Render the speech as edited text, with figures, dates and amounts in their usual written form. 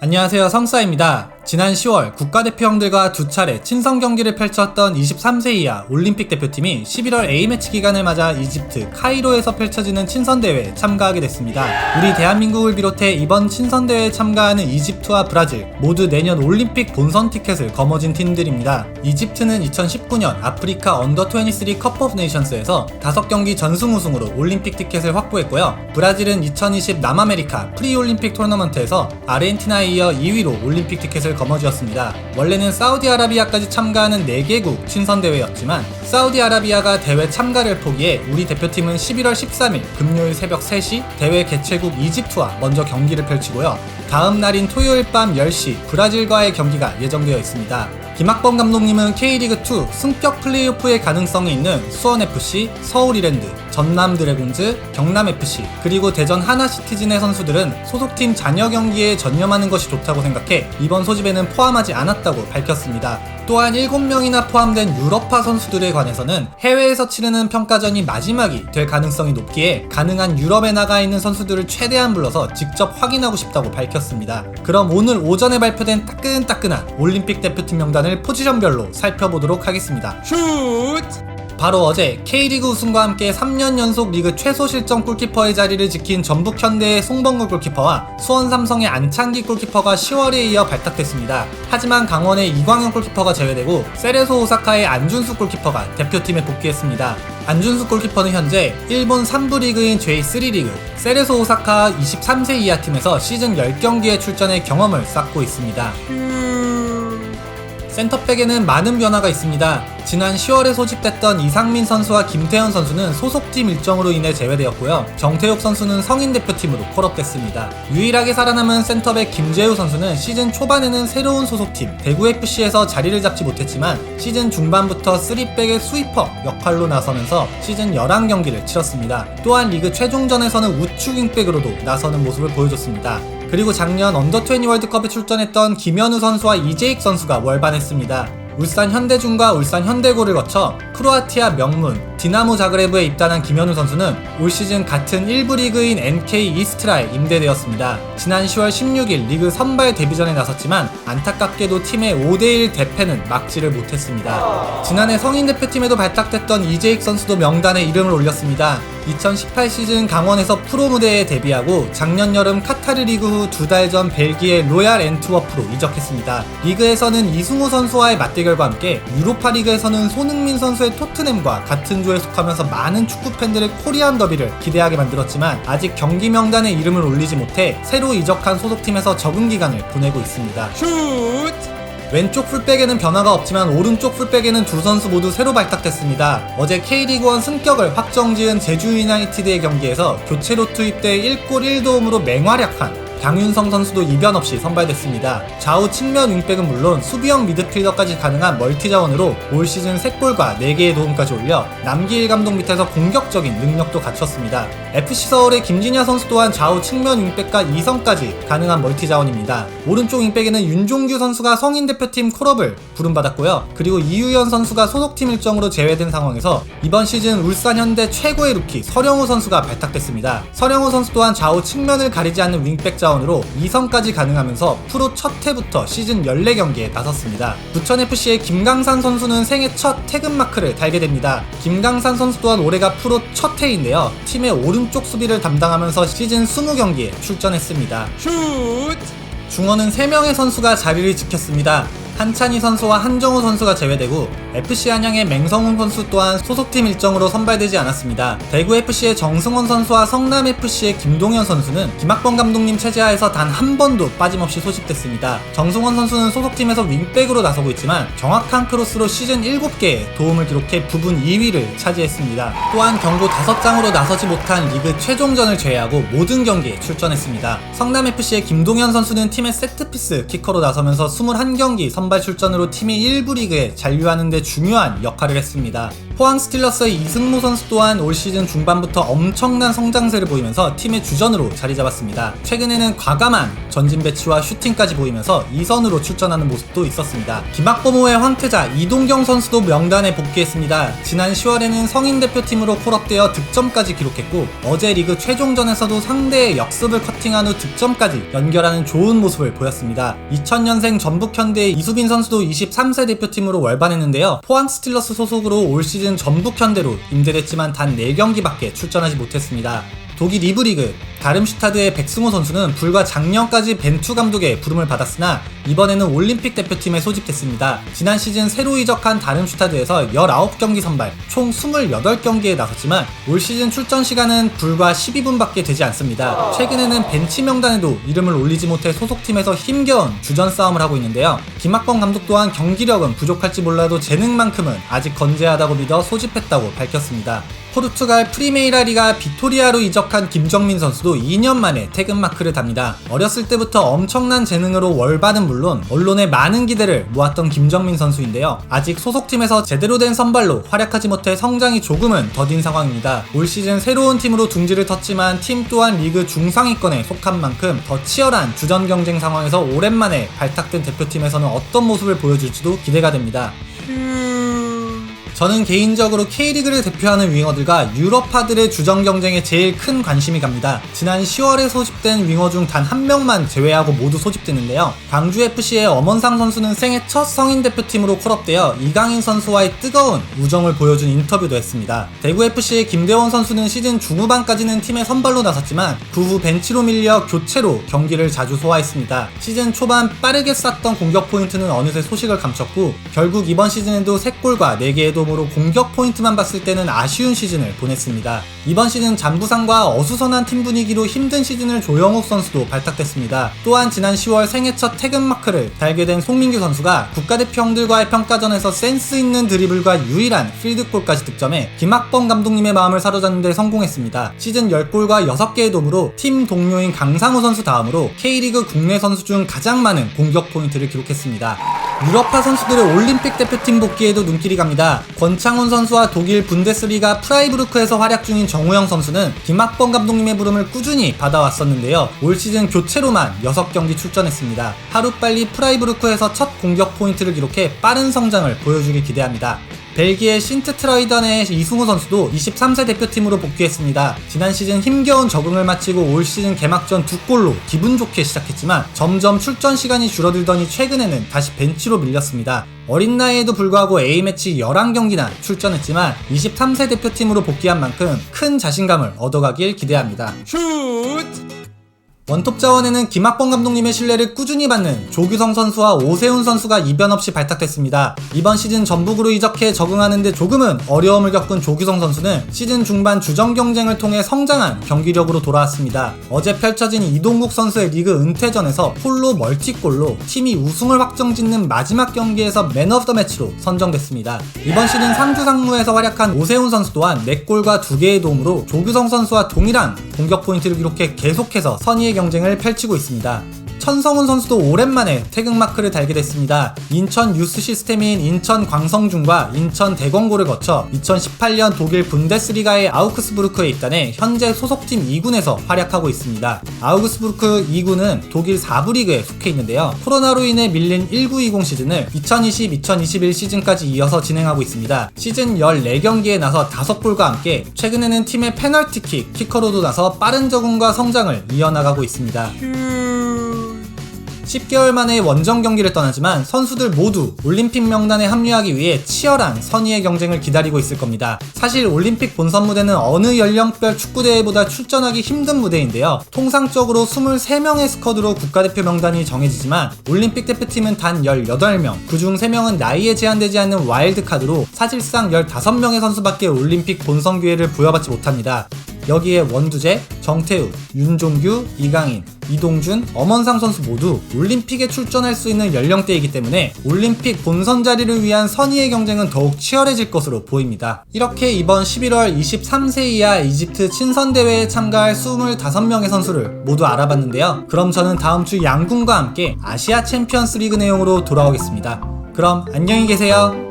안녕하세요, 성사입니다. 지난 10월 국가대표형들과 두 차례 친선 경기를 펼쳤던 23세 이하 올림픽 대표팀이 11월 A매치 기간을 맞아 이집트 카이로에서 펼쳐지는 친선대회에 참가하게 됐습니다. 우리 대한민국을 비롯해 이번 친선대회에 참가하는 이집트와 브라질 모두 내년 올림픽 본선 티켓을 거머쥔 팀들입니다. 이집트는 2019년 아프리카 언더23 컵 오브 네이션스에서 5경기 전승 우승으로 올림픽 티켓을 확보했고요. 브라질은 2020 남아메리카 프리올림픽 토너먼트에서 아르헨티나에 이어 2위로 올림픽 티켓을 거머쥐었습니다. 원래는 사우디아라비아까지 참가하는 4개국 친선대회였지만 사우디아라비아가 대회 참가를 포기해 우리 대표팀은 11월 13일 금요일 새벽 3시 대회 개최국 이집트와 먼저 경기를 펼치고요. 다음 날인 토요일 밤 10시 브라질과의 경기가 예정되어 있습니다. 김학범 감독님은 K리그2 승격 플레이오프의 가능성이 있는 수원FC, 서울이랜드, 전남드래곤즈, 경남FC, 그리고 대전 하나시티즌의 선수들은 소속팀 잔여 경기에 전념하는 것이 좋다고 생각해 이번 소집에는 포함하지 않았다고 밝혔습니다. 또한 7명이나 포함된 유럽파 선수들에 관해서는 해외에서 치르는 평가전이 마지막이 될 가능성이 높기에 가능한 유럽에 나가 있는 선수들을 최대한 불러서 직접 확인하고 싶다고 밝혔습니다. 그럼 오늘 오전에 발표된 따끈따끈한 올림픽 대표팀 명단을 포지션별로 살펴보도록 하겠습니다. 바로 어제 K리그 우승과 함께 3년 연속 리그 최소 실점 골키퍼의 자리를 지킨 전북 현대의 송범근 골키퍼와 수원 삼성의 안창기 골키퍼가 10월에 이어 발탁됐습니다. 하지만 강원의 이광현 골키퍼가 제외되고 세레소 오사카의 안준수 골키퍼가 대표팀에 복귀했습니다. 안준수 골키퍼는 현재 일본 3부 리그인 J3 리그 세레소 오사카 23세 이하 팀에서 시즌 10경기에 출전해 경험을 쌓고 있습니다. 센터백에는 많은 변화가 있습니다. 지난 10월에 소집됐던 이상민 선수와 김태현 선수는 소속팀 일정으로 인해 제외되었고요. 정태욱 선수는 성인 대표팀으로 콜업됐습니다. 유일하게 살아남은 센터백 김재우 선수는 시즌 초반에는 새로운 소속팀 대구FC에서 자리를 잡지 못했지만 시즌 중반부터 3백의 스위퍼 역할로 나서면서 시즌 11경기를 치렀습니다. 또한 리그 최종전에서는 우측 윙백으로도 나서는 모습을 보여줬습니다. 그리고 작년 언더20 월드컵에 출전했던 김현우 선수와 이재익 선수가 월반했습니다. 울산 현대중과 울산 현대고를 거쳐 크로아티아 명문 디나모 자그레브에 입단한 김현우 선수는 올 시즌 같은 1부 리그인 NK 이스트라에 임대되었습니다. 지난 10월 16일 리그 선발 데뷔전에 나섰지만 안타깝게도 팀의 5대1 대패는 막지를 못했습니다. 지난해 성인 대표팀에도 발탁됐던 이재익 선수도 명단에 이름을 올렸습니다. 2018 시즌 강원에서 프로 무대에 데뷔하고 작년 여름 카타르 리그 후 2달 전 벨기에 로얄 앤트워프로 이적했습니다. 리그에서는 이승우 선수와의 맞대결과 함께 유로파 리그에서는 손흥민 선수의 토트넘과 같은 조에 속하면서 많은 축구 팬들의 코리안 더비를 기대하게 만들었지만 아직 경기 명단에 이름을 올리지 못해 새로 이적한 소속팀에서 적응 기간을 보내고 있습니다. 왼쪽 풀백에는 변화가 없지만 오른쪽 풀백에는 두 선수 모두 새로 발탁됐습니다. 어제 K리그1 승격을 확정지은 제주 유나이티드의 경기에서 교체로 투입돼 1골 1도움으로 맹활약한 강윤성 선수도 이변 없이 선발됐습니다. 좌우 측면 윙백은 물론 수비형 미드필더까지 가능한 멀티 자원으로 올 시즌 3골과 4개의 도움까지 올려 남기일 감독 밑에서 공격적인 능력도 갖췄습니다. FC 서울의 김진야 선수 또한 좌우 측면 윙백과 2성까지 가능한 멀티 자원입니다. 오른쪽 윙백에는 윤종규 선수가 성인 대표팀 콜업을 부름받았고요. 그리고 이유연 선수가 소속팀 일정으로 제외된 상황에서 이번 시즌 울산 현대 최고의 루키 서령우 선수가 발탁됐습니다. 서령우 선수 또한 좌우 측면을 가리지 않는 윙백 자원으로 2성까지 가능하면서 프로 첫 해부터 시즌 14경기에 나섰습니다. 부천FC의 김강산 선수는 생애 첫 태극마크를 달게 됩니다. 김강산 선수 또한 올해가 프로 첫 해인데요. 팀의 오른쪽 수비를 담당하면서 시즌 20경기에 출전했습니다. 중원은 3명의 선수가 자리를 지켰습니다. 한찬희 선수와 한정우 선수가 제외되고 FC 안양의 맹성훈 선수 또한 소속팀 일정으로 선발되지 않았습니다. 대구FC의 정승원 선수와 성남FC의 김동현 선수는 김학범 감독님 체제하에서 단 한 번도 빠짐없이 소집됐습니다. 정승원 선수는 소속팀에서 윙백으로 나서고 있지만 정확한 크로스로 시즌 7개의 도움을 기록해 부분 2위를 차지했습니다. 또한 경고 5장으로 나서지 못한 리그 최종전을 제외하고 모든 경기에 출전했습니다. 성남FC의 김동현 선수는 팀의 세트피스 키커로 나서면서 21경기 선발 출전으로 팀이 1부 리그에 잔류하는 데 중요한 역할을 했습니다. 포항 스틸러스의 이승모 선수 또한 올 시즌 중반부터 엄청난 성장세를 보이면서 팀의 주전으로 자리 잡았습니다. 최근에는 과감한 전진 배치와 슈팅까지 보이면서 2선으로 출전하는 모습도 있었습니다. 김학범호의 황태자 이동경 선수도 명단에 복귀했습니다. 지난 10월에는 성인 대표팀으로 콜업되어 득점까지 기록했고 어제 리그 최종전에서도 상대의 역습을 커팅한 후 득점까지 연결하는 좋은 모습을 보였습니다. 2000년생 전북현대의 이수빈 선수도 23세 대표팀으로 월반했는데요. 포항 스틸러스 소속으로 올 시즌 전북현대로 임대됐지만 단 4경기밖에 출전하지 못했습니다. 독일 2부 리그 다름슈타드의 백승호 선수는 불과 작년까지 벤투 감독의 부름을 받았으나 이번에는 올림픽 대표팀에 소집됐습니다. 지난 시즌 새로 이적한 다름슈타드에서 19경기 선발 총 28경기에 나섰지만 올 시즌 출전 시간은 불과 12분밖에 되지 않습니다. 최근에는 벤치 명단에도 이름을 올리지 못해 소속팀에서 힘겨운 주전 싸움을 하고 있는데요. 김학범 감독 또한 경기력은 부족할지 몰라도 재능만큼은 아직 건재하다고 믿어 소집했다고 밝혔습니다. 포르투갈 프리메이라 리가 비토리아로 이적한 김정민 선수도 2년 만에 태극마크를 답니다. 어렸을 때부터 엄청난 재능으로 월반은 물론 언론의 많은 기대를 모았던 김정민 선수인데요. 아직 소속팀에서 제대로 된 선발로 활약하지 못해 성장이 조금은 더딘 상황입니다. 올 시즌 새로운 팀으로 둥지를 텄지만 팀 또한 리그 중상위권에 속한 만큼 더 치열한 주전 경쟁 상황에서 오랜만에 발탁된 대표팀에서는 어떤 모습을 보여줄지도 기대가 됩니다. 저는 개인적으로 K리그를 대표하는 윙어들과 유럽파들의 주전 경쟁에 제일 큰 관심이 갑니다. 지난 10월에 소집된 윙어 중 단 한 명만 제외하고 모두 소집됐는데요. 광주FC의 엄원상 선수는 생애 첫 성인 대표팀으로 콜업되어 이강인 선수와의 뜨거운 우정을 보여준 인터뷰도 했습니다. 대구FC의 김대원 선수는 시즌 중후반까지는 팀의 선발로 나섰지만 그 후 벤치로 밀려 교체로 경기를 자주 소화했습니다. 시즌 초반 빠르게 쐈던 공격 포인트는 어느새 소식을 감췄고 결국 이번 시즌에도 3골과 4개의 도움으로 공격 포인트만 봤을 때는 아쉬운 시즌을 보냈습니다. 이번 시즌 잔부상과 어수선한 팀 분위기로 힘든 시즌을 조영욱 선수도 발탁됐습니다. 또한 지난 10월 생애 첫 태극마크를 달게 된 송민규 선수가 국가대표 형들과의 평가전에서 센스 있는 드리블과 유일한 필드골까지 득점해 김학범 감독님의 마음을 사로잡는 데 성공했습니다. 시즌 10골과 6개의 도움으로 팀 동료인 강상우 선수 다음으로 K리그 국내 선수 중 가장 많은 공격 포인트를 기록했습니다. 유럽파 선수들의 올림픽 대표팀 복귀에도 눈길이 갑니다. 권창훈 선수와 독일 분데스리가 프라이부르크에서 활약 중인 정우영 선수는 김학범 감독님의 부름을 꾸준히 받아왔었는데요. 올 시즌 교체로만 6경기 출전했습니다. 하루빨리 프라이부르크에서 첫 공격 포인트를 기록해 빠른 성장을 보여주길 기대합니다. 벨기에 신트트라이던의 이승우 선수도 23세 대표팀으로 복귀했습니다. 지난 시즌 힘겨운 적응을 마치고 올 시즌 개막전 2골로 기분 좋게 시작했지만 점점 출전 시간이 줄어들더니 최근에는 다시 벤치로 밀렸습니다. 어린 나이에도 불구하고 A매치 11경기나 출전했지만 23세 대표팀으로 복귀한 만큼 큰 자신감을 얻어가길 기대합니다. 원톱 자원에는 김학범 감독님의 신뢰를 꾸준히 받는 조규성 선수와 오세훈 선수가 이변 없이 발탁됐습니다. 이번 시즌 전북으로 이적해 적응하는데 조금은 어려움을 겪은 조규성 선수는 시즌 중반 주전 경쟁을 통해 성장한 경기력으로 돌아왔습니다. 어제 펼쳐진 이동국 선수의 리그 은퇴전에서 홀로 멀티골로 팀이 우승을 확정짓는 마지막 경기에서 맨 오브 더 매치로 선정됐습니다. 이번 시즌 상주 상무에서 활약한 오세훈 선수 또한 4골과 2개의 도움으로 조규성 선수와 동일한 공격 포인트를 기록해 계속해서 선의의 경쟁을 펼치고 있습니다. 천성훈 선수도 오랜만에 태극마크를 달게 됐습니다. 인천 유스 시스템인 인천 광성중과 인천 대건고를 거쳐 2018년 독일 분데스리가의 아우크스부르크에 입단해 현재 소속팀 2군에서 활약하고 있습니다. 아우크스부르크 2군은 독일 4부 리그에 속해 있는데요. 코로나로 인해 밀린 19-20 시즌을 2020-2021 시즌까지 이어서 진행하고 있습니다. 시즌 14경기에 나서 5골과 함께 최근에는 팀의 페널티킥 키커로도 나서 빠른 적응과 성장을 이어나가고 있습니다. 10개월 만에 원정 경기를 떠나지만 선수들 모두 올림픽 명단에 합류하기 위해 치열한 선의의 경쟁을 기다리고 있을 겁니다. 사실 올림픽 본선 무대는 어느 연령별 축구대회보다 출전하기 힘든 무대인데요. 통상적으로 23명의 스쿼드로 국가대표 명단이 정해지지만 올림픽 대표팀은 단 18명, 그중 3명은 나이에 제한되지 않는 와일드카드로 사실상 15명의 선수밖에 올림픽 본선 기회를 부여받지 못합니다. 여기에 원두재, 정태우, 윤종규, 이강인, 이동준, 엄원상 선수 모두 올림픽에 출전할 수 있는 연령대이기 때문에 올림픽 본선 자리를 위한 선의의 경쟁은 더욱 치열해질 것으로 보입니다. 이렇게 이번 11월 23세 이하 이집트 친선대회에 참가할 25명의 선수를 모두 알아봤는데요. 그럼 저는 다음 주 양궁과 함께 아시아 챔피언스 리그 내용으로 돌아오겠습니다. 그럼 안녕히 계세요.